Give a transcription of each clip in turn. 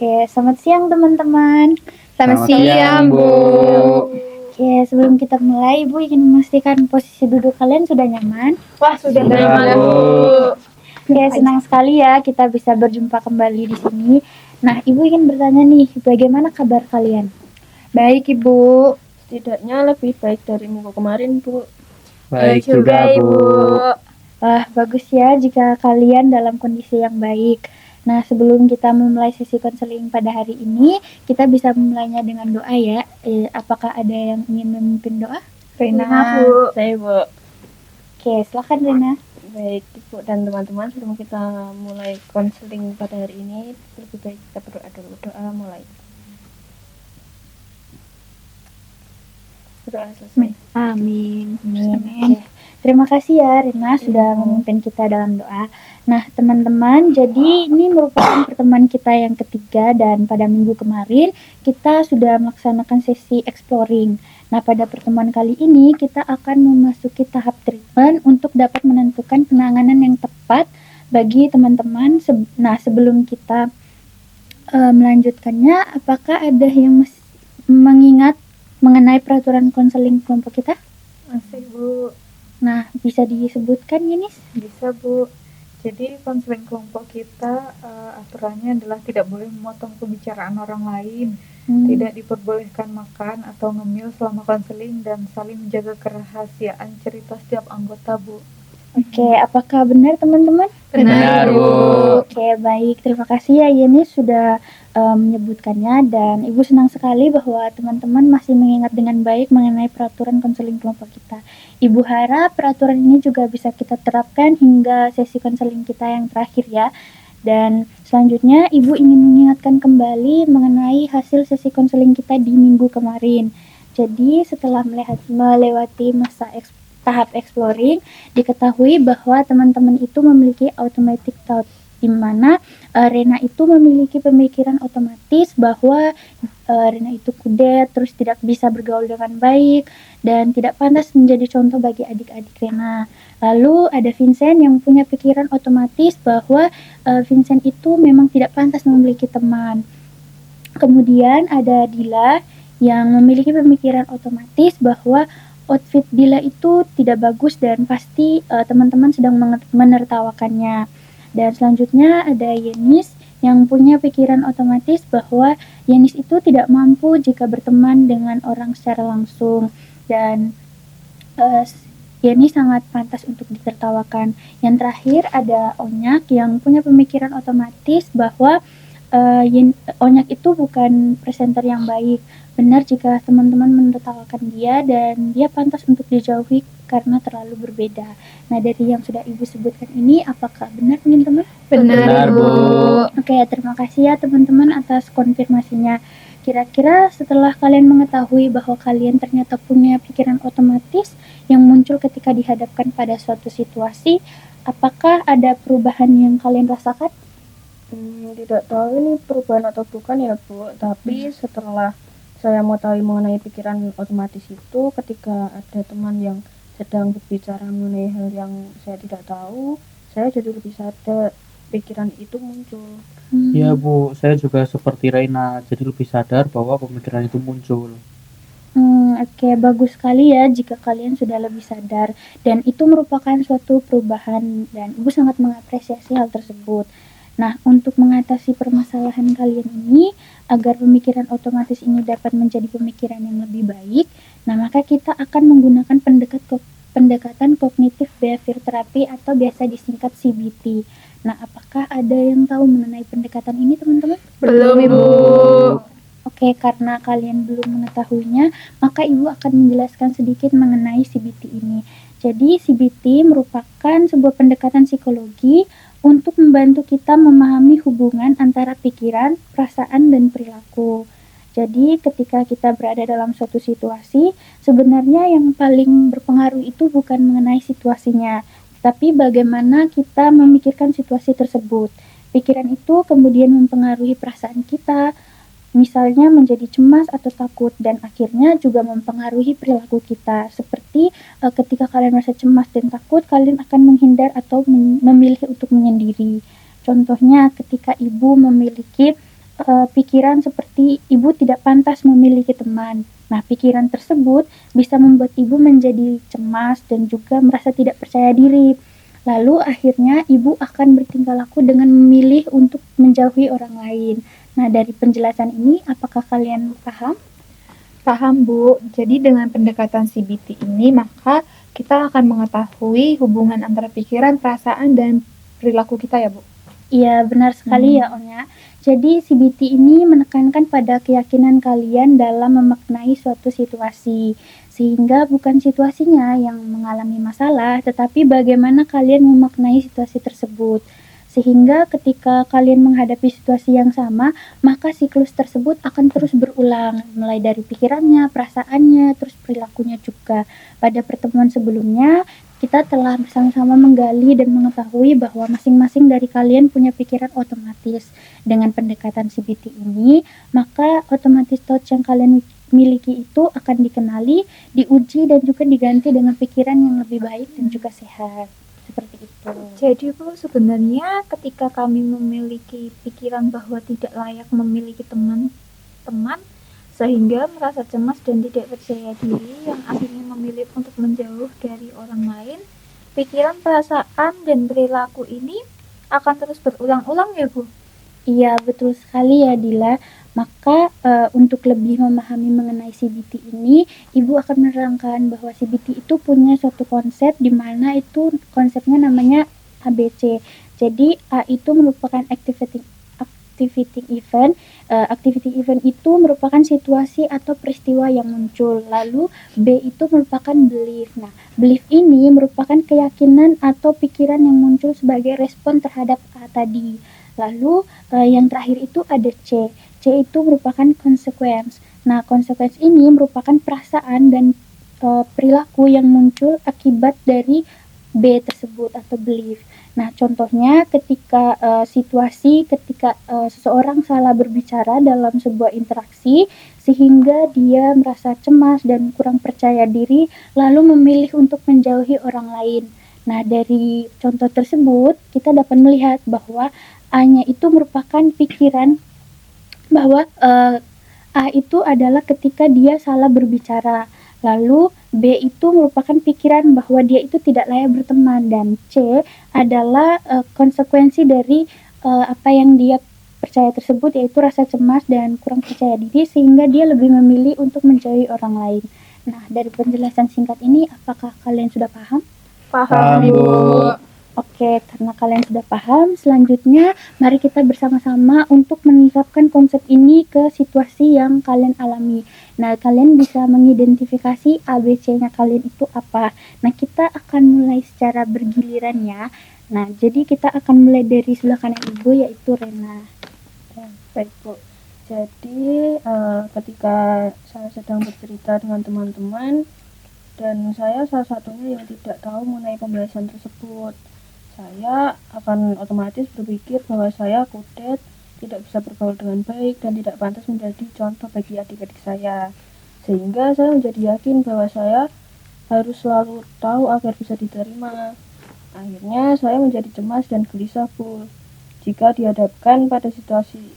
Oke, selamat siang teman-teman. Selamat siang, Bu. Oke, sebelum kita mulai, Ibu ingin memastikan posisi duduk kalian sudah nyaman. Wah, sudah Sudah, nyaman, Bu. Bu. Oke, senang sekali ya kita bisa berjumpa kembali di sini. Nah, Ibu ingin bertanya nih, bagaimana kabar kalian? Baik, Ibu. Setidaknya lebih baik dari minggu kemarin, Bu. Baik juga, Bu. Wah, bagus ya jika kalian dalam kondisi yang baik. Nah, sebelum kita memulai sesi konseling pada hari ini, kita bisa memulainya dengan doa ya. Apakah ada yang ingin memimpin doa? Rena, Bu. Saya, Bu. Oke, silakan Rena. Baik, Ibu dan teman-teman, sebelum kita mulai konseling pada hari ini, lebih baik kita berdoa dulu. Doa mulai. Berdoa selesai. Amin. Amin. Terima kasih ya Rena sudah memimpin kita dalam doa. Nah teman-teman, jadi ini merupakan pertemuan kita yang ketiga dan pada minggu kemarin kita sudah melaksanakan sesi exploring. Nah pada pertemuan kali ini kita akan memasuki tahap treatment untuk dapat menentukan penanganan yang tepat bagi teman-teman. Nah sebelum kita melanjutkannya, apakah ada yang mengingat mengenai peraturan konseling kelompok kita? Masih, Bu. Nah, bisa disebutkan ya, Nis? Bisa, Bu. Jadi konseling kelompok kita aturannya adalah tidak boleh memotong pembicaraan orang lain, tidak diperbolehkan makan atau ngemil selama konseling, dan saling menjaga kerahasiaan cerita setiap anggota, Bu. Oke, apakah benar teman-teman? Benar, Bu. Oke, baik. Terima kasih ya Yenis sudah menyebutkannya, dan Ibu senang sekali bahwa teman-teman masih mengingat dengan baik mengenai peraturan konseling kelompok kita. Ibu harap peraturan ini juga bisa kita terapkan hingga sesi konseling kita yang terakhir ya. Dan selanjutnya Ibu ingin mengingatkan kembali mengenai hasil sesi konseling kita di minggu kemarin. Jadi setelah melewati masa tahap exploring, diketahui bahwa teman-teman itu memiliki automatic thought, di mana Rena itu memiliki pemikiran otomatis bahwa Rena itu kudet, terus tidak bisa bergaul dengan baik, dan tidak pantas menjadi contoh bagi adik-adik Rena. Lalu ada Vincent yang punya pikiran otomatis bahwa Vincent itu memang tidak pantas memiliki teman. Kemudian ada Dila yang memiliki pemikiran otomatis bahwa outfit Dila itu tidak bagus dan pasti teman-teman sedang menertawakannya. Dan selanjutnya ada Yenis yang punya pikiran otomatis bahwa Yenis itu tidak mampu jika berteman dengan orang secara langsung, dan Yenis sangat pantas untuk ditertawakan. Yang terakhir ada Onyak yang punya pemikiran otomatis bahwa Onyak itu bukan presenter yang baik. Benar jika teman-teman menertawakan dia dan dia pantas untuk dijauhi karena terlalu berbeda. Nah, dari yang sudah Ibu sebutkan ini, apakah benar teman-teman? Benar, Bu. Oke, terima kasih ya teman-teman atas konfirmasinya. Kira-kira setelah kalian mengetahui bahwa kalian ternyata punya pikiran otomatis yang muncul ketika dihadapkan pada suatu situasi, apakah ada perubahan yang kalian rasakan? Tidak tahu ini perubahan atau bukan ya, Bu. Tapi setelah saya mengetahui mengenai pikiran otomatis itu, ketika ada teman yang sedang berbicara mengenai hal yang saya tidak tahu, saya jadi lebih sadar pikiran itu muncul. Ya, Bu, saya juga seperti Reina, jadi lebih sadar bahwa pemikiran itu muncul. Oke, bagus sekali ya jika kalian sudah lebih sadar, dan itu merupakan suatu perubahan dan Ibu sangat mengapresiasi hal tersebut. Nah, untuk mengatasi permasalahan kalian ini, agar pemikiran otomatis ini dapat menjadi pemikiran yang lebih baik, nah maka kita akan menggunakan pendekatan kognitif behavior therapy atau biasa disingkat CBT. Nah, apakah ada yang tahu mengenai pendekatan ini teman-teman? Belum, Ibu. Oke, karena kalian belum mengetahuinya, maka Ibu akan menjelaskan sedikit mengenai CBT ini. Jadi, CBT merupakan sebuah pendekatan psikologi untuk membantu kita memahami hubungan antara pikiran, perasaan, dan perilaku. Jadi ketika kita berada dalam suatu situasi, sebenarnya yang paling berpengaruh itu bukan mengenai situasinya, tapi bagaimana kita memikirkan situasi tersebut. Pikiran itu kemudian mempengaruhi perasaan kita, misalnya menjadi cemas atau takut, dan akhirnya juga mempengaruhi perilaku kita. Seperti ketika kalian merasa cemas dan takut, kalian akan menghindar atau memilih untuk menyendiri. Contohnya ketika ibu memiliki pikiran seperti ibu tidak pantas memiliki teman. Nah, pikiran tersebut bisa membuat ibu menjadi cemas dan juga merasa tidak percaya diri. Lalu akhirnya ibu akan bertingkah laku dengan memilih untuk menjauhi orang lain. Nah, dari penjelasan ini apakah kalian paham? Paham, Bu. Jadi dengan pendekatan CBT ini, maka kita akan mengetahui hubungan antara pikiran, perasaan, dan perilaku kita ya, Bu. Iya, benar sekali ya, Onya. Jadi CBT ini menekankan pada keyakinan kalian dalam memaknai suatu situasi. Sehingga bukan situasinya yang mengalami masalah, tetapi bagaimana kalian memaknai situasi tersebut. Sehingga ketika kalian menghadapi situasi yang sama, maka siklus tersebut akan terus berulang, mulai dari pikirannya, perasaannya, terus perilakunya juga. Pada pertemuan sebelumnya, kita telah bersama-sama menggali dan mengetahui bahwa masing-masing dari kalian punya pikiran otomatis. Dengan pendekatan CBT ini, maka otomatis thoughts yang kalian miliki itu akan dikenali, diuji, dan juga diganti dengan pikiran yang lebih baik dan juga sehat. Seperti itu. Jadi Bu, sebenarnya ketika kami memiliki pikiran bahwa tidak layak memiliki teman-teman sehingga merasa cemas dan tidak percaya diri yang akhirnya memilih untuk menjauh dari orang lain, pikiran, perasaan, dan perilaku ini akan terus berulang-ulang ya Bu? Iya, betul sekali ya Dila. Maka untuk lebih memahami mengenai CBT ini, Ibu akan menerangkan bahwa CBT itu punya suatu konsep di mana itu konsepnya namanya ABC. Jadi A itu merupakan activity event. Activity event itu merupakan situasi atau peristiwa yang muncul. Lalu B itu merupakan belief. Nah, belief ini merupakan keyakinan atau pikiran yang muncul sebagai respon terhadap A tadi. Lalu yang terakhir itu ada C. C itu merupakan consequence. Nah, consequence ini merupakan perasaan dan perilaku yang muncul akibat dari B tersebut atau belief. Nah, contohnya ketika ketika seseorang salah berbicara dalam sebuah interaksi sehingga dia merasa cemas dan kurang percaya diri lalu memilih untuk menjauhi orang lain. Nah, dari contoh tersebut kita dapat melihat bahwa A-nya itu merupakan pikiran bahwa A itu adalah ketika dia salah berbicara. Lalu B itu merupakan pikiran bahwa dia itu tidak layak berteman, dan C adalah konsekuensi dari apa yang dia percaya tersebut, yaitu rasa cemas dan kurang percaya diri sehingga dia lebih memilih untuk menjauhi orang lain. Nah, dari penjelasan singkat ini apakah kalian sudah paham? Paham, Bu. Oke, karena kalian sudah paham, selanjutnya mari kita bersama-sama untuk menerapkan konsep ini ke situasi yang kalian alami. Nah, kalian bisa mengidentifikasi ABC-nya kalian itu apa. Nah, kita akan mulai secara bergiliran ya. Nah, jadi kita akan mulai dari sebelah kanan Ibu, yaitu Rena. Baik Bu. Jadi ketika saya sedang bercerita dengan teman-teman dan saya salah satunya yang tidak tahu mengenai pembahasan tersebut, saya akan otomatis berpikir bahwa saya kudet, tidak bisa bergaul dengan baik, dan tidak pantas menjadi contoh bagi adik-adik saya. Sehingga saya menjadi yakin bahwa saya harus selalu tahu agar bisa diterima. Akhirnya saya menjadi cemas dan gelisah Bu, jika dihadapkan pada situasi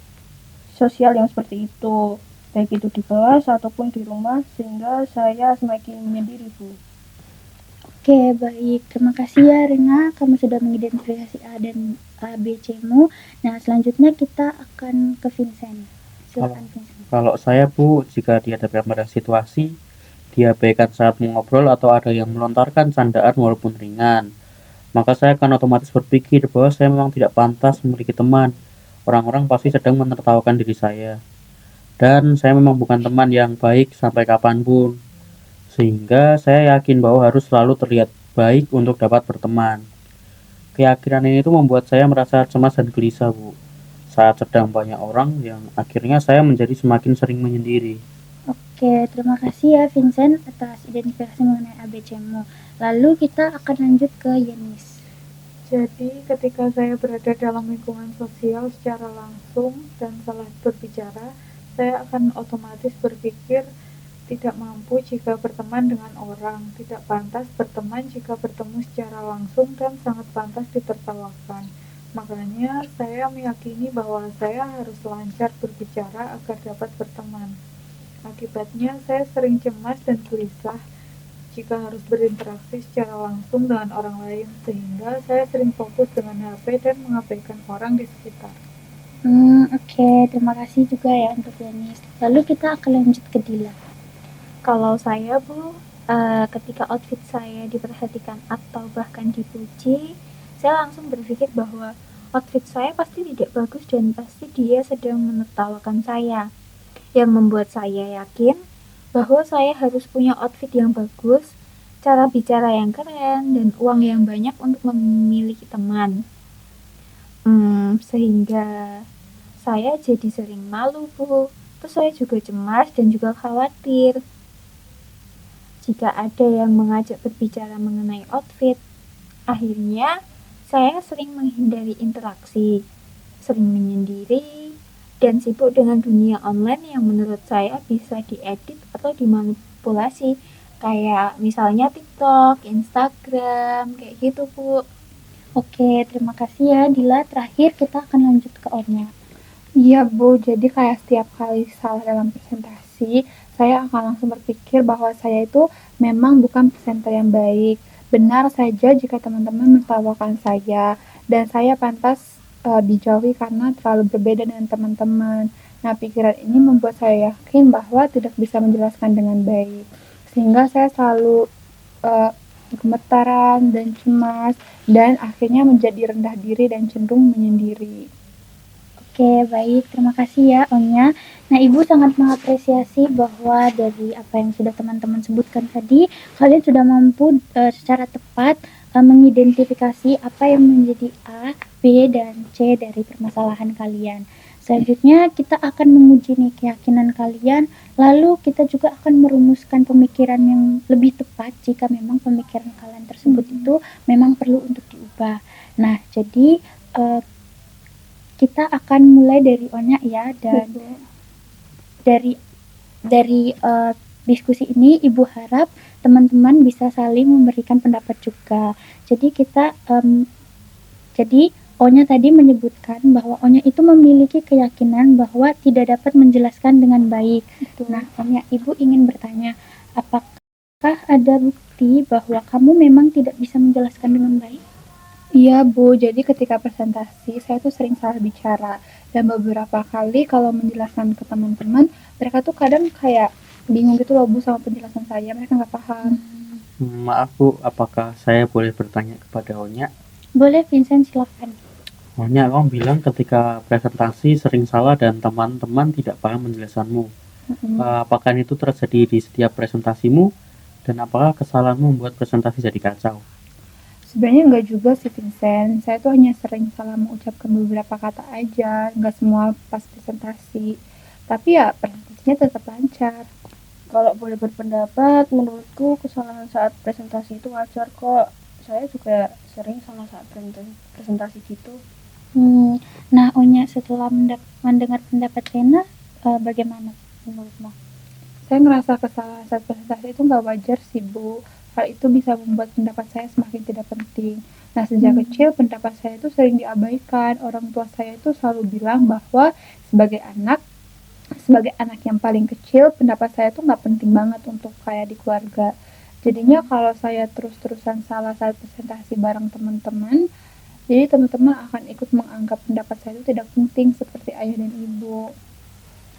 sosial yang seperti itu, baik itu di kelas ataupun di rumah, sehingga saya semakin menyendiri Bu. Oke, baik. Terima kasih ya Rena, kamu sudah mengidentifikasi A dan ABC-mu. Nah, selanjutnya kita akan ke Vincent. Silakan Vincent. Kalau saya, Bu, jika dihadapkan pada situasi, diabaikan saat mengobrol atau ada yang melontarkan candaan walaupun ringan, maka saya akan otomatis berpikir bahwa saya memang tidak pantas memiliki teman. Orang-orang pasti sedang menertawakan diri saya. Dan saya memang bukan teman yang baik sampai kapanpun. Sehingga saya yakin bahwa harus selalu terlihat baik untuk dapat berteman. Keyakinan ini tuh membuat saya merasa cemas dan gelisah, Bu. Saat sedang banyak orang yang akhirnya saya menjadi semakin sering menyendiri. Oke, terima kasih ya Vincent atas identifikasi mengenai ABC-mu. Lalu kita akan lanjut ke Yanis. Jadi ketika saya berada dalam lingkungan sosial secara langsung dan salah berbicara, saya akan otomatis berpikir tidak mampu jika berteman dengan orang, tidak pantas berteman jika bertemu secara langsung, dan sangat pantas ditertawakan. Makanya saya meyakini bahwa saya harus lancar berbicara agar dapat berteman. Akibatnya saya sering cemas dan gelisah jika harus berinteraksi secara langsung dengan orang lain, sehingga saya sering fokus dengan HP dan mengabaikan orang di sekitar. Oke, terima kasih juga ya untuk Yanis. Lalu kita akan lanjut ke Dila. Kalau saya, Bu, ketika outfit saya diperhatikan atau bahkan dipuji, saya langsung berpikir bahwa outfit saya pasti tidak bagus dan pasti dia sedang menertawakan saya, yang membuat saya yakin bahwa saya harus punya outfit yang bagus, cara bicara yang keren, dan uang yang banyak untuk memiliki teman. Sehingga saya jadi sering malu, Bu. Terus saya juga cemas dan juga khawatir jika ada yang mengajak berbicara mengenai outfit. Akhirnya, saya sering menghindari interaksi, sering menyendiri, dan sibuk dengan dunia online yang menurut saya bisa diedit atau dimanipulasi. Kayak misalnya TikTok, Instagram, kayak gitu, Bu. Oke, terima kasih ya Dila. Terakhir kita akan lanjut ke Onya. Iya Bu, jadi kayak setiap kali salah dalam presentasi, saya akan langsung berpikir bahwa saya itu memang bukan presenter yang baik. Benar saja jika teman-teman menertawakan saya, dan saya pantas dijauhi karena terlalu berbeda dengan teman-teman. Nah, pikiran ini membuat saya yakin bahwa tidak bisa menjelaskan dengan baik, sehingga saya selalu gemetaran dan cemas, dan akhirnya menjadi rendah diri dan cenderung menyendiri. Oke, baik. Terima kasih ya, Onya. Nah, Ibu sangat mengapresiasi bahwa dari apa yang sudah teman-teman sebutkan tadi, kalian sudah mampu secara tepat mengidentifikasi apa yang menjadi A, B, dan C dari permasalahan kalian. Selanjutnya, kita akan menguji nih keyakinan kalian, lalu kita juga akan merumuskan pemikiran yang lebih tepat jika memang pemikiran kalian tersebut itu memang perlu untuk diubah. Nah, jadi kita akan mulai dari Onya ya, dan dari diskusi ini Ibu harap teman-teman bisa saling memberikan pendapat juga. Jadi jadi Onya tadi menyebutkan bahwa Onya itu memiliki keyakinan bahwa tidak dapat menjelaskan dengan baik. Nah, Onya, Ibu ingin bertanya, apakah ada bukti bahwa kamu memang tidak bisa menjelaskan dengan baik? Iya Bu, jadi ketika presentasi saya tuh sering salah bicara, dan beberapa kali kalau menjelaskan ke teman-teman, mereka tuh kadang kayak bingung gitu loh Bu sama penjelasan saya, mereka nggak paham. Maaf Bu, apakah saya boleh bertanya kepada Onya? Boleh, Vincent, silakan. Onya, kamu bilang ketika presentasi sering salah dan teman-teman tidak paham penjelasanmu. Apakah itu terjadi di setiap presentasimu? Dan apakah kesalahanmu membuat presentasi jadi kacau? Sebenarnya nggak juga sih Vincent, saya tuh hanya sering salah mengucapkan beberapa kata aja, nggak semua pas presentasi. Tapi ya presentasinya tetap lancar. Kalau boleh berpendapat, menurutku kesalahan saat presentasi itu wajar kok. Saya juga sering salah saat presentasi gitu. Nah, Onya, setelah mendengar pendapat Rena, bagaimana menurutmu? Saya ngerasa kesalahan saat presentasi itu nggak wajar sih Bu. Hal itu bisa membuat pendapat saya semakin tidak penting. Nah, sejak kecil pendapat saya itu sering diabaikan. Orang tua saya itu selalu bilang bahwa sebagai anak yang paling kecil, pendapat saya tuh nggak penting banget untuk kayak di keluarga. Jadinya kalau saya terus-terusan salah saat presentasi bareng teman-teman, jadi teman-teman akan ikut menganggap pendapat saya itu tidak penting seperti ayah dan ibu.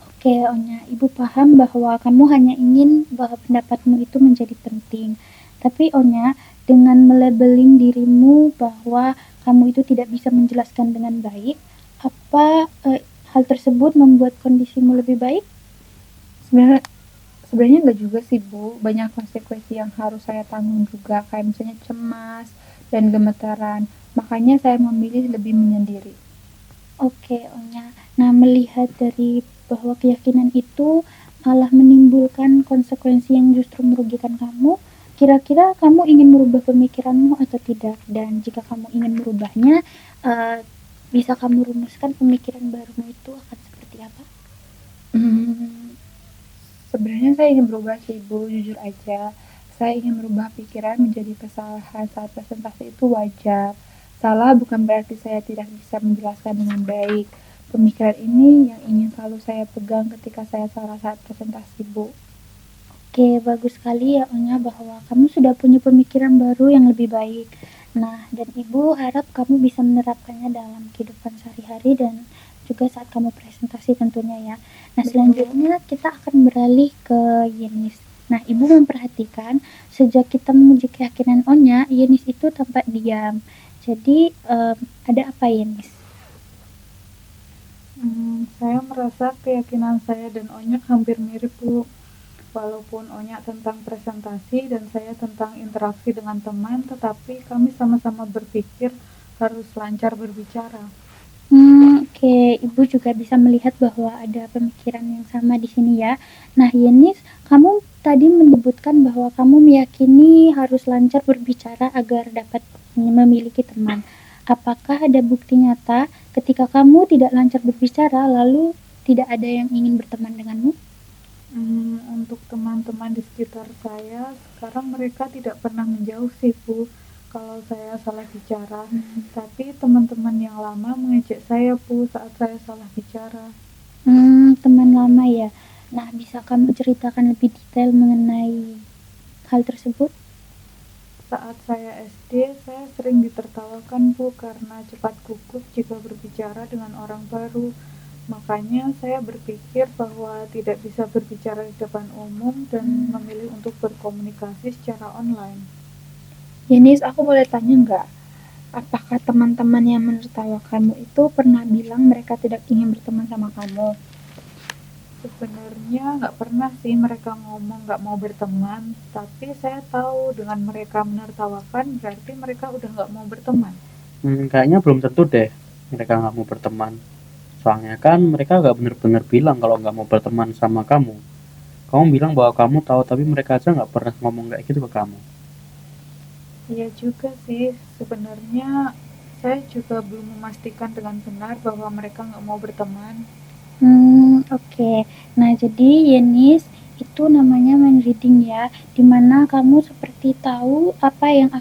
Oke, Onya, Ibu paham bahwa kamu hanya ingin bahwa pendapatmu itu menjadi penting. Tapi Onya, dengan melabeling dirimu bahwa kamu itu tidak bisa menjelaskan dengan baik, apa hal tersebut membuat kondisimu lebih baik? Sebenarnya nggak juga sih Bu, banyak konsekuensi yang harus saya tanggung juga, kayak misalnya cemas dan gemetaran. Makanya saya memilih lebih menyendiri. Oke, Onya. Nah, melihat dari bahwa keyakinan itu malah menimbulkan konsekuensi yang justru merugikan kamu, kira-kira kamu ingin merubah pemikiranmu atau tidak? Dan jika kamu ingin merubahnya, bisa kamu rumuskan pemikiran barumu itu akan seperti apa? Sebenarnya saya ingin berubah sih Bu, jujur aja. Saya ingin merubah pikiran menjadi kesalahan saat presentasi itu wajar. Salah bukan berarti saya tidak bisa menjelaskan dengan baik. Pemikiran ini yang ingin selalu saya pegang ketika saya salah saat presentasi, Bu. Oke, bagus sekali ya Onya bahwa kamu sudah punya pemikiran baru yang lebih baik. Nah, dan Ibu harap kamu bisa menerapkannya dalam kehidupan sehari-hari dan juga saat kamu presentasi tentunya ya. Nah, selanjutnya kita akan beralih ke Yenis. Nah, Ibu memperhatikan sejak kita menguji keyakinan Onya, Yenis itu tampak diam. Jadi, ada apa Yenis? Saya merasa keyakinan saya dan Onyak hampir mirip, Bu. Walaupun Onyak tentang presentasi dan saya tentang interaksi dengan teman, tetapi kami sama-sama berpikir harus lancar berbicara. Oke, Ibu juga bisa melihat bahwa ada pemikiran yang sama di sini ya. Nah, Yenis, kamu tadi menyebutkan bahwa kamu meyakini harus lancar berbicara agar dapat memiliki teman. Apakah ada bukti nyata ketika kamu tidak lancar berbicara lalu tidak ada yang ingin berteman denganmu? Untuk teman-teman di sekitar saya, sekarang mereka tidak pernah menjauh sih, Bu, kalau saya salah bicara. Tapi teman-teman yang lama mengejek saya, Bu, saat saya salah bicara. Teman lama ya. Nah, bisa kamu ceritakan lebih detail mengenai hal tersebut? Saat saya SD, saya sering ditertawakan, Bu, karena cepat gugup jika berbicara dengan orang baru. Makanya saya berpikir bahwa tidak bisa berbicara di depan umum dan memilih untuk berkomunikasi secara online. Yenis, aku boleh tanya nggak? Apakah teman-teman yang menertawakanmu itu pernah bilang mereka tidak ingin berteman sama kamu? Sebenarnya nggak pernah sih mereka ngomong nggak mau berteman, tapi saya tahu dengan mereka menertawakan berarti mereka udah nggak mau berteman. Kayaknya belum tentu deh mereka nggak mau berteman. Soalnya kan mereka nggak bener-bener bilang kalau nggak mau berteman sama kamu. Kamu bilang bahwa kamu tahu, tapi mereka aja nggak pernah ngomong kayak gitu ke kamu. Iya juga sih, sebenarnya saya juga belum memastikan dengan benar bahwa mereka nggak mau berteman. Oke. Nah, jadi Yenis, itu namanya mind reading ya, dimana kamu seperti tahu apa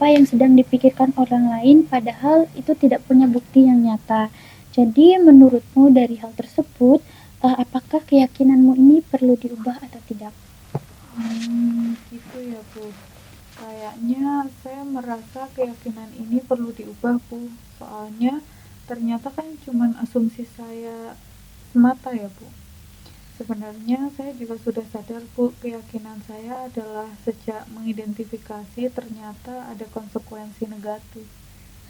yang sedang dipikirkan orang lain padahal itu tidak punya bukti yang nyata. Jadi menurutmu dari hal tersebut, apakah keyakinanmu ini perlu diubah atau tidak? Gitu ya, Bu. Kayaknya saya merasa keyakinan ini perlu diubah, Bu. Soalnya ternyata kan cuma asumsi saya semata ya, Bu. Sebenarnya saya juga sudah sadar, Bu, keyakinan saya adalah sejak mengidentifikasi ternyata ada konsekuensi negatif.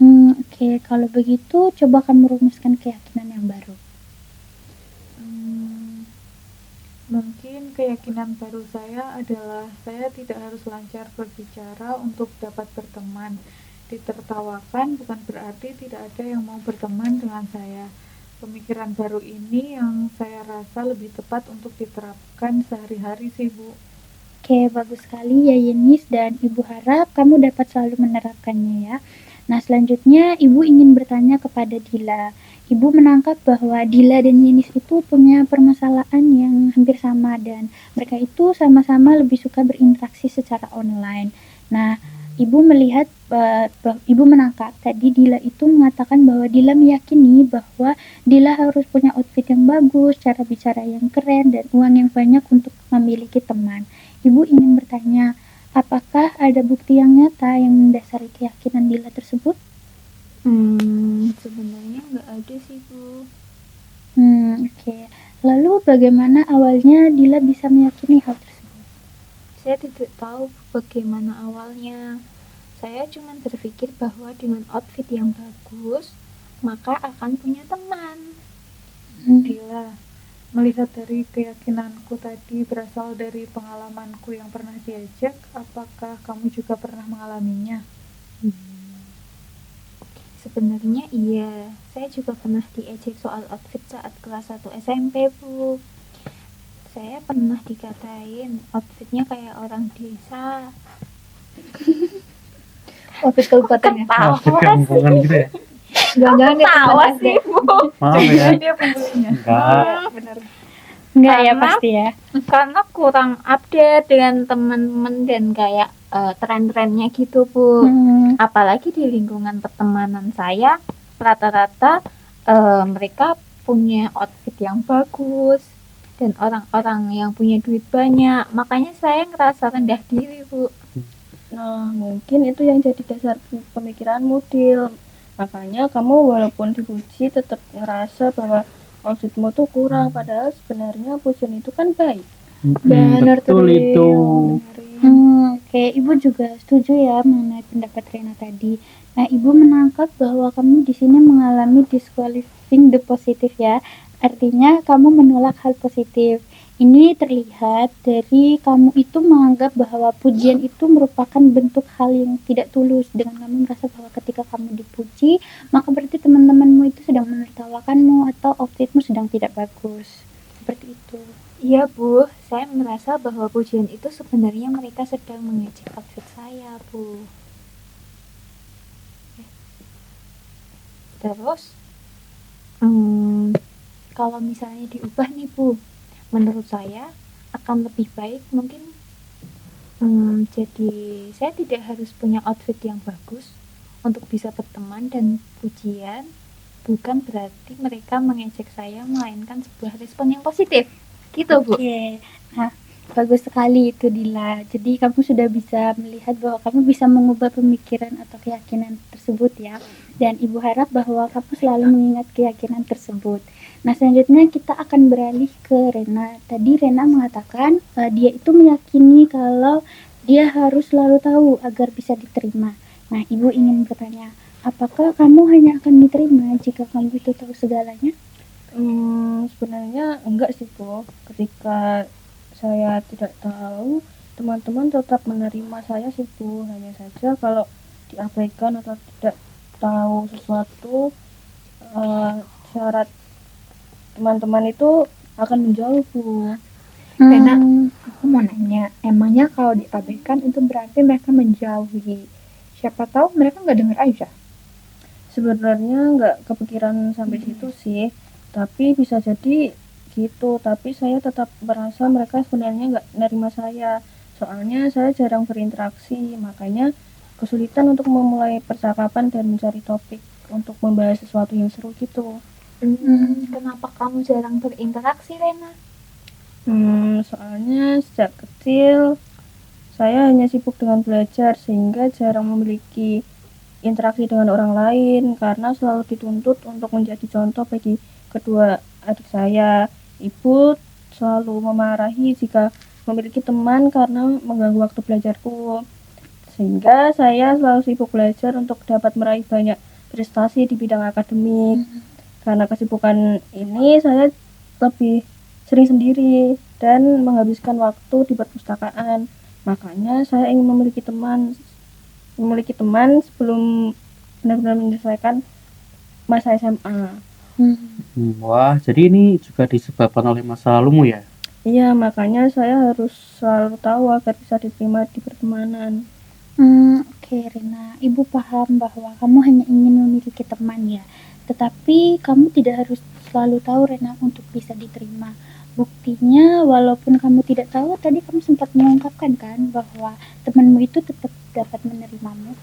Oke, kalau begitu coba kamu rumuskan keyakinan yang baru. Mungkin keyakinan baru saya adalah saya tidak harus lancar berbicara untuk dapat berteman. Ditertawakan bukan berarti tidak ada yang mau berteman dengan saya. Pemikiran baru ini yang saya rasa lebih tepat untuk diterapkan sehari-hari sih, Bu. Oke, bagus sekali ya Yenis, dan Ibu harap kamu dapat selalu menerapkannya ya. Nah, selanjutnya Ibu ingin bertanya kepada Dila. Ibu menangkap bahwa Dila dan Yenis itu punya permasalahan yang hampir sama dan mereka itu sama-sama lebih suka berinteraksi secara online. Nah, Ibu melihat, Ibu menangkap tadi Dila itu mengatakan bahwa Dila meyakini bahwa Dila harus punya outfit yang bagus, cara bicara yang keren, dan uang yang banyak untuk memiliki teman. Ibu ingin bertanya, apakah ada bukti yang nyata yang mendasari keyakinan Dila tersebut? Sebenarnya nggak ada sih, Bu. Oke. Lalu bagaimana awalnya Dila bisa meyakini hal tersebut? Saya tidak tahu bagaimana awalnya. Saya cuma berpikir bahwa dengan outfit yang bagus, maka akan punya teman. Dila, melihat dari keyakinanku tadi berasal dari pengalamanku yang pernah diajak, apakah kamu juga pernah mengalaminya? Sebenarnya iya, saya juga pernah diejek soal outfit saat kelas 1 SMP, Bu. Saya pernah dikatain outfitnya kayak orang desa. Outfit kabupaten ya? Outfit kampungan gitu ya? Jangan-jangan dia Tawa pembulian sih, SD. Bu. Maaf ya. Jangan dia pembulinya. Enggak. Benar. Enggak ya Karena- pasti ya. Karena kurang update dengan teman-teman dan kayak tren-trennya gitu, Bu. Apalagi di lingkungan pertemanan saya, rata-rata mereka punya outfit yang bagus dan orang-orang yang punya duit banyak. Makanya saya ngerasa rendah diri, Bu. Nah, mungkin itu yang jadi dasar pemikiranmu, Dil. Makanya kamu walaupun dipuji tetap ngerasa bahwa outfitmu tuh kurang, padahal sebenarnya pujian itu kan baik. Benar betul tuh, itu. Oke, Ibu juga setuju ya mengenai pendapat Rena tadi. Nah, Ibu menangkap bahwa kamu di sini mengalami disqualifying the positive ya. Artinya kamu menolak hal positif. Ini terlihat dari kamu itu menganggap bahwa pujian itu merupakan bentuk hal yang tidak tulus. Dengan kamu merasa bahwa ketika kamu dipuji, maka berarti teman-temanmu itu sedang menertawakanmu atau outfitmu sedang tidak bagus. Seperti itu. Iya, Bu. Saya merasa bahwa pujian itu sebenarnya mereka sedang mengejek outfit saya, Bu. Terus, kalau misalnya diubah nih, Bu, menurut saya akan lebih baik mungkin. Jadi saya tidak harus punya outfit yang bagus untuk bisa berteman, dan pujian bukan berarti mereka mengejek saya, melainkan sebuah respon yang positif. Gitu, Bu. Oke, nah bagus sekali itu Dila. Jadi kamu sudah bisa melihat bahwa kamu bisa mengubah pemikiran atau keyakinan tersebut ya. Dan Ibu harap bahwa kamu selalu mengingat keyakinan tersebut. Nah selanjutnya kita akan beralih ke Rena. Tadi Rena mengatakan dia itu meyakini kalau dia harus selalu tahu agar bisa diterima. Nah Ibu ingin bertanya, apakah kamu hanya akan diterima jika kamu itu tahu segalanya? Sebenarnya enggak sih, Bu. Ketika saya tidak tahu, teman-teman tetap menerima saya sih, Bu. Hanya saja kalau diabaikan atau tidak tahu sesuatu, syarat teman-teman itu akan menjauh, Bu. Rena, aku mau nanya, emangnya kalau diabaikan itu berarti mereka menjauhi? Siapa tahu mereka nggak dengar aja. Sebenarnya nggak kepikiran sampai situ sih, tapi bisa jadi gitu. Tapi saya tetap merasa mereka sebenarnya nggak nerima saya, soalnya saya jarang berinteraksi, makanya kesulitan untuk memulai percakapan dan mencari topik untuk membahas sesuatu yang seru gitu. Kenapa kamu jarang berinteraksi, Rena? Soalnya sejak kecil saya hanya sibuk dengan belajar sehingga jarang memiliki interaksi dengan orang lain karena selalu dituntut untuk menjadi contoh bagi kedua adik saya. Ibu selalu memarahi jika memiliki teman karena mengganggu waktu belajarku. Sehingga saya selalu sibuk belajar untuk dapat meraih banyak prestasi di bidang akademik. Karena kesibukan ini saya lebih sering sendiri dan menghabiskan waktu di perpustakaan. Makanya saya ingin memiliki teman sebelum benar-benar menyelesaikan masa SMA. Wah, jadi ini juga disebabkan oleh masa lalumu ya? Iya, makanya saya harus selalu tahu agar bisa diterima di pertemanan. Oke Rena, Ibu paham bahwa kamu hanya ingin memiliki teman ya, tetapi kamu tidak harus selalu tahu Rena untuk bisa diterima. Buktinya walaupun kamu tidak tahu, tadi kamu sempat mengungkapkan kan bahwa temanmu itu tetap dapat menerimamu.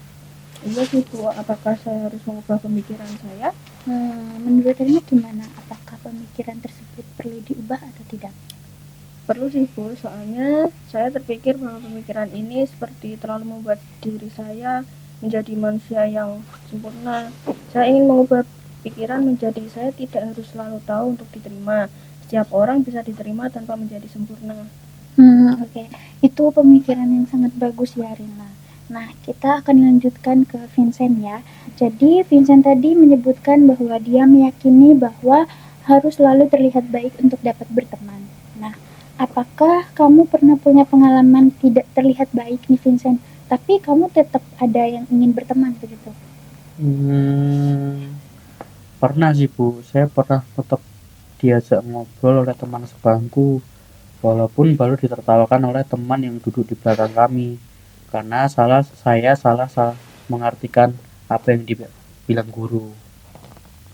Iya sih, Bu. Apakah saya harus mengubah pemikiran saya? Menurut Rena gimana? Apakah pemikiran tersebut perlu diubah atau tidak? Perlu sih, Bu. Soalnya saya terpikir bahwa pemikiran ini seperti terlalu membuat diri saya menjadi manusia yang sempurna. Saya ingin mengubah pikiran menjadi saya tidak harus selalu tahu untuk diterima. Setiap orang bisa diterima tanpa menjadi sempurna. Oke. Itu pemikiran yang sangat bagus ya Rena. Nah, kita akan lanjutkan ke Vincent ya. Jadi, Vincent tadi menyebutkan bahwa dia meyakini bahwa harus selalu terlihat baik untuk dapat berteman. Nah, apakah kamu pernah punya pengalaman tidak terlihat baik nih Vincent, tapi kamu tetap ada yang ingin berteman begitu? Pernah sih Bu, saya pernah tetap diajak ngobrol oleh teman sebangku, walaupun baru ditertawakan oleh teman yang duduk di belakang kami, karena saya salah mengartikan apa yang dibilang guru.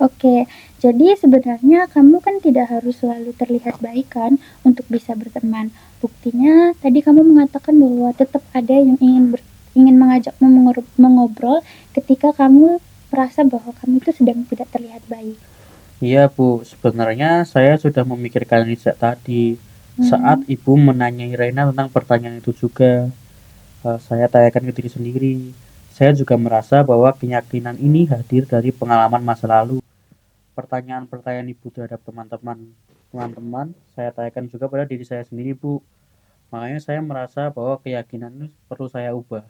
Oke, jadi sebenarnya kamu kan tidak harus selalu terlihat baik kan untuk bisa berteman. Buktinya tadi kamu mengatakan bahwa tetap ada yang ingin ingin mengajakmu mengobrol ketika kamu merasa bahwa kamu itu sedang tidak terlihat baik. Iya Bu, sebenarnya saya sudah memikirkan ini sejak tadi. Saat Ibu menanyai Reina tentang pertanyaan itu juga, saya tanyakan ke diri sendiri. Saya juga merasa bahwa keyakinan ini hadir dari pengalaman masa lalu. Pertanyaan-pertanyaan Ibu terhadap teman-teman, saya tanyakan juga pada diri saya sendiri, Bu. Makanya saya merasa bahwa keyakinan ini perlu saya ubah.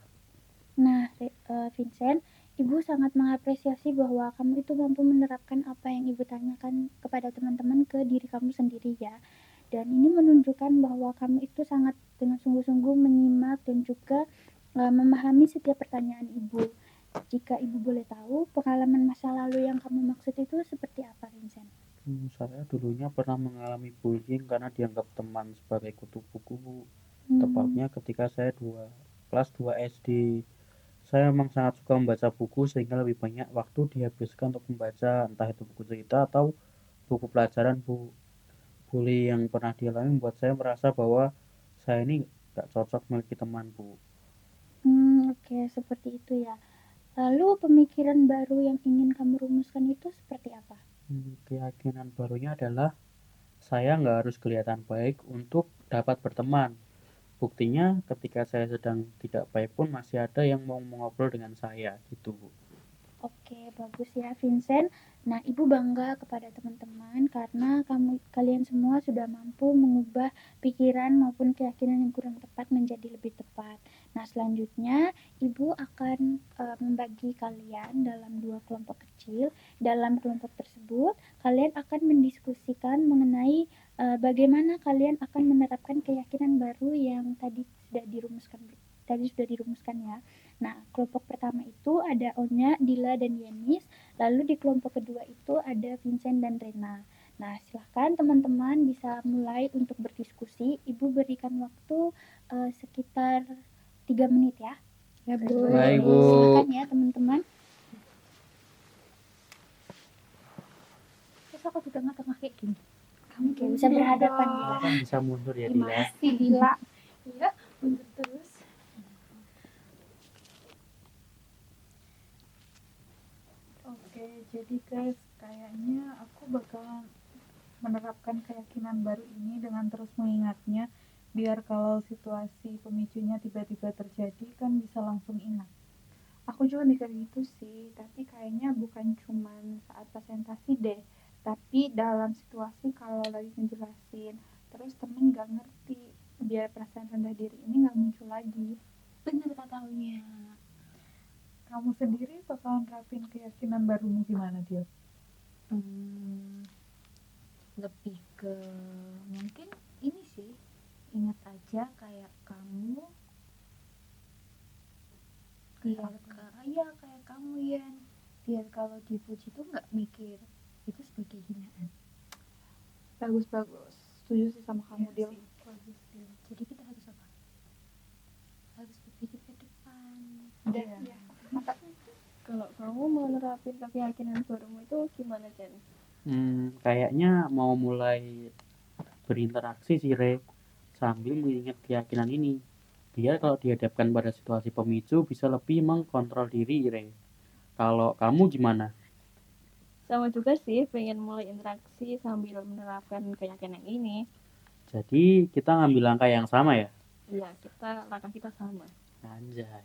Nah, Vincent, Ibu sangat mengapresiasi bahwa kamu itu mampu menerapkan apa yang Ibu tanyakan kepada teman-teman ke diri kamu sendiri ya. Dan ini menunjukkan bahwa kamu itu sangat dengan sungguh-sungguh menyimak dan juga memahami setiap pertanyaan Ibu. Jika Ibu boleh tahu, pengalaman masa lalu yang kamu maksud itu seperti apa, Vincent? Saya dulunya pernah mengalami bullying karena dianggap teman sebagai kutu buku, Bu. Tepatnya ketika saya kelas 2 SD. Saya memang sangat suka membaca buku sehingga lebih banyak waktu dihabiskan untuk membaca, entah itu buku cerita atau buku pelajaran, Bu. Bully yang pernah dialami membuat saya merasa bahwa saya ini gak cocok memiliki teman, Bu. Oke, seperti itu ya. Lalu pemikiran baru yang ingin kamu rumuskan itu seperti apa? Keyakinan barunya adalah saya nggak harus kelihatan baik untuk dapat berteman. Buktinya ketika saya sedang tidak baik pun masih ada yang mau mengobrol dengan saya gitu, Bu. Oke, bagus ya Vincent. Nah, Ibu bangga kepada teman-teman karena kalian semua sudah mampu mengubah pikiran maupun keyakinan yang kurang tepat menjadi lebih tepat. Nah, selanjutnya Ibu akan membagi kalian dalam 2 kelompok kecil. Dalam kelompok tersebut, kalian akan mendiskusikan mengenai bagaimana kalian akan menerapkan keyakinan baru yang tadi sudah dirumuskan ya. Nah, kelompok pertama itu ada Onya, Dila, dan Yenis. Lalu di kelompok kedua itu ada Vincent dan Rena. Nah, silahkan teman-teman bisa mulai untuk berdiskusi. Ibu berikan waktu sekitar 3 menit ya. Ya, Bu. Baik, Bu. Silahkan ya teman-teman. Terus aku di tengah-tengah kayak gini. Kamu bisa berhadapan ya. Kan bisa mundur ya, Dila. Masih Dila. Iya, mundur terus. Oke, jadi guys, kayaknya aku bakal menerapkan keyakinan baru ini dengan terus mengingatnya, biar kalau situasi pemicunya tiba-tiba terjadi kan bisa langsung ingat. Aku juga mikir gitu sih, tapi kayaknya bukan cuman saat presentasi deh, tapi dalam situasi kalau lagi ngejelasin, terus temen gak ngerti, biar perasaan rendah diri ini gak muncul lagi. Bener katanya. Kamu sendiri bakal nerapin keyakinan barumu gimana, Dia? Lebih ke mungkin ini sih, ingat aja kayak kamu kayak kamu Yan, biar kalau dipuji tuh nggak mikir itu sebagai hinaan. Bagus, setuju sih sama kamu, Dil. Bagus Dil. Jadi kita harus apa? Harus berpikir ke depan. Iya. Kalau kamu mau nerapin keyakinan barumu itu gimana, Jen? Kayaknya mau mulai berinteraksi sih, Re, sambil mengingat keyakinan ini. Biar kalau dihadapkan pada situasi pemicu bisa lebih mengkontrol diri, Re. Kalau kamu gimana? Sama juga sih, pengen mulai interaksi sambil menerapkan keyakinan ini. Jadi kita ngambil langkah yang sama ya? Iya, langkah kita sama. Anjay.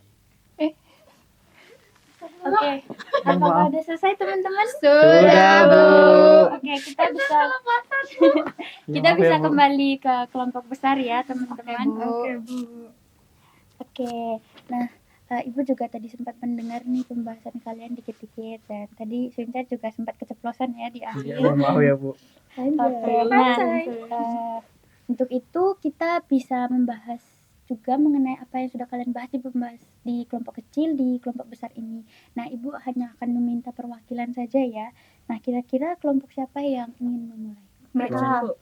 Oke, apakah udah selesai teman-teman? Sudah, Bu. Oke, kita bisa Ya, bisa Bu. kembali ke kelompok besar ya teman-teman. Oke, Bu. Oke, nah Ibu juga tadi sempat mendengar nih pembahasan kalian dikit-dikit dan tadi Vincent juga sempat keceplosan ya di akhir. Iya, maaf ya, Bu. Oke, nah untuk itu kita bisa membahas juga mengenai apa yang sudah kalian bahas di kelompok kecil, di kelompok besar ini. Nah, Ibu hanya akan meminta perwakilan saja ya. Nah, kira-kira kelompok siapa yang ingin memulai?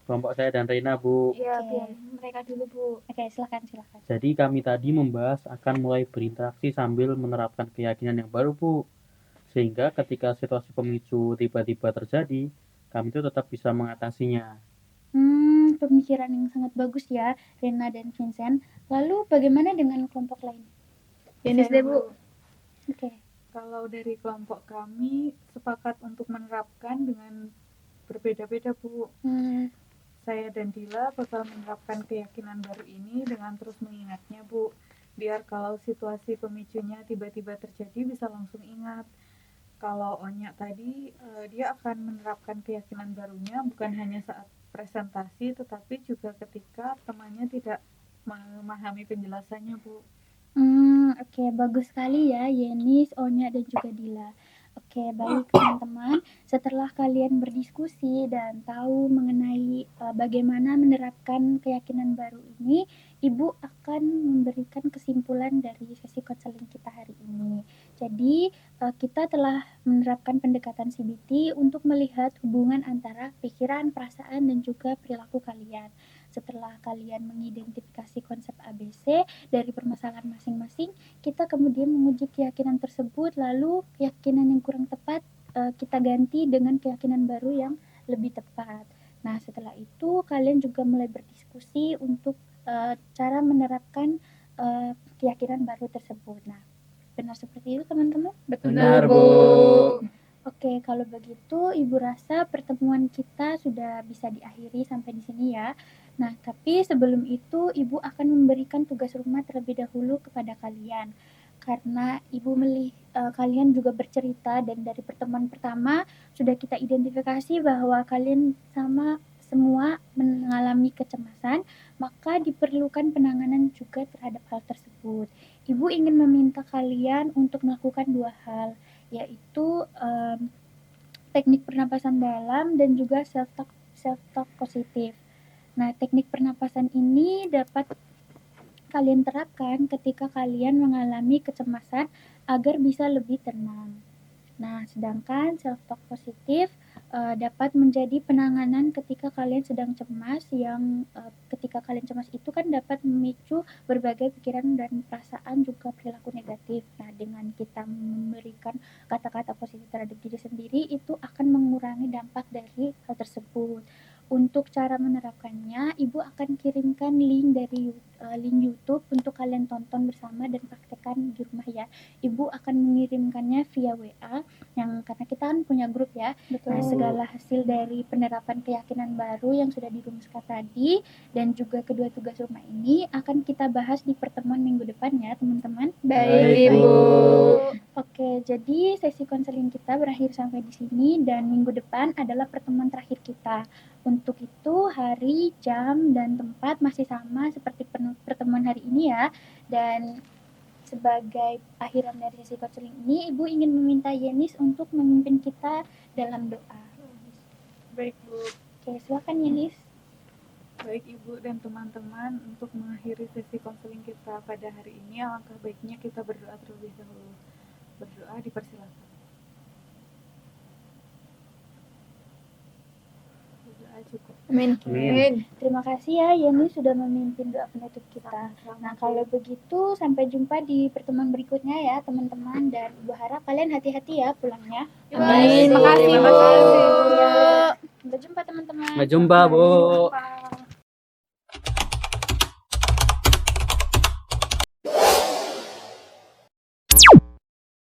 Kelompok saya dan Reina, Bu. Iya, Oke. biar mereka dulu Bu. Oke, silakan. Jadi kami tadi membahas akan mulai berinteraksi sambil menerapkan keyakinan yang baru, Bu. Sehingga ketika situasi pemicu tiba-tiba terjadi, kami itu tetap bisa mengatasinya. Pemikiran yang sangat bagus ya, Rena dan Vincent. Lalu bagaimana dengan kelompok lain? Yenis Saya, deh, Bu. Oke. Kalau dari kelompok kami sepakat untuk menerapkan dengan berbeda-beda, Bu. Saya dan Dila bakal menerapkan keyakinan baru ini dengan terus mengingatnya, Bu. Biar kalau situasi pemicunya tiba-tiba terjadi bisa langsung ingat. Kalau Onya tadi, dia akan menerapkan keyakinan barunya bukan hanya saat presentasi, tetapi juga ketika temannya tidak memahami penjelasannya, Bu. Oke, bagus sekali ya Yenis, Onya, dan juga Dila. Oke, baik teman-teman. Setelah kalian berdiskusi dan tahu mengenai bagaimana menerapkan keyakinan baru ini, Ibu akan memberikan kesimpulan dari sesi konseling kita hari ini. Jadi, kita telah menerapkan pendekatan CBT untuk melihat hubungan antara pikiran, perasaan, dan juga perilaku kalian. Setelah kalian mengidentifikasi konsep ABC dari permasalahan masing-masing, kita kemudian menguji keyakinan tersebut, lalu keyakinan yang kurang tepat kita ganti dengan keyakinan baru yang lebih tepat. Nah, setelah itu kalian juga mulai berdiskusi untuk cara menerapkan keyakinan baru tersebut. Nah, benar seperti itu teman-teman? Benar, Bu. Oke, kalau begitu Ibu rasa pertemuan kita sudah bisa diakhiri sampai di sini ya. Nah, tapi sebelum itu Ibu akan memberikan tugas rumah terlebih dahulu kepada kalian. Karena Ibu kalian juga bercerita dan dari pertemuan pertama sudah kita identifikasi bahwa kalian semua mengalami kecemasan, maka diperlukan penanganan juga terhadap hal tersebut. Ibu ingin meminta kalian untuk melakukan 2 hal, yaitu teknik pernapasan dalam dan juga self talk positif. Nah, teknik pernapasan ini dapat kalian terapkan ketika kalian mengalami kecemasan agar bisa lebih tenang. Nah, sedangkan self talk positif dapat menjadi penanganan ketika kalian sedang cemas, yang ketika kalian cemas itu kan dapat memicu berbagai pikiran dan perasaan juga perilaku negatif. Nah, dengan kita memberikan kata-kata positif terhadap diri sendiri, itu akan mengurangi dampak dari hal tersebut. Untuk cara menerapkannya, Ibu akan kirimkan link dari link YouTube untuk kalian tonton bersama dan praktekkan di rumah ya. Ibu akan mengirimkannya via WA, yang karena kita kan punya grup ya. Betul. Nah, segala hasil dari penerapan keyakinan baru yang sudah dirumuskan tadi dan juga kedua tugas rumah ini akan kita bahas di pertemuan minggu depan ya teman-teman. Baik, Bu. Oke, jadi sesi konseling kita berakhir sampai di sini dan minggu depan adalah pertemuan terakhir kita. Untuk itu hari, jam, dan tempat masih sama seperti pertemuan hari ini ya. Dan sebagai akhiran dari sesi konseling ini, Ibu ingin meminta Yenis untuk memimpin kita dalam doa. Baik, Bu. Oke, silakan Yenis. Baik Ibu dan teman-teman, untuk mengakhiri sesi konseling kita pada hari ini, alangkah baiknya kita berdoa terlebih dahulu. Berdoa dipersilakan. Berdoa cukup. Amin. Amin. Terima kasih ya Yenis sudah memimpin doa penutup kita. Nah, kalau begitu sampai jumpa di pertemuan berikutnya ya teman-teman, dan Ibu harap kalian hati-hati ya pulangnya. Amin. Makasih, Bu. Makasih, Bu. Sampai jumpa teman-teman. Sampai jumpa, Bu. Bye.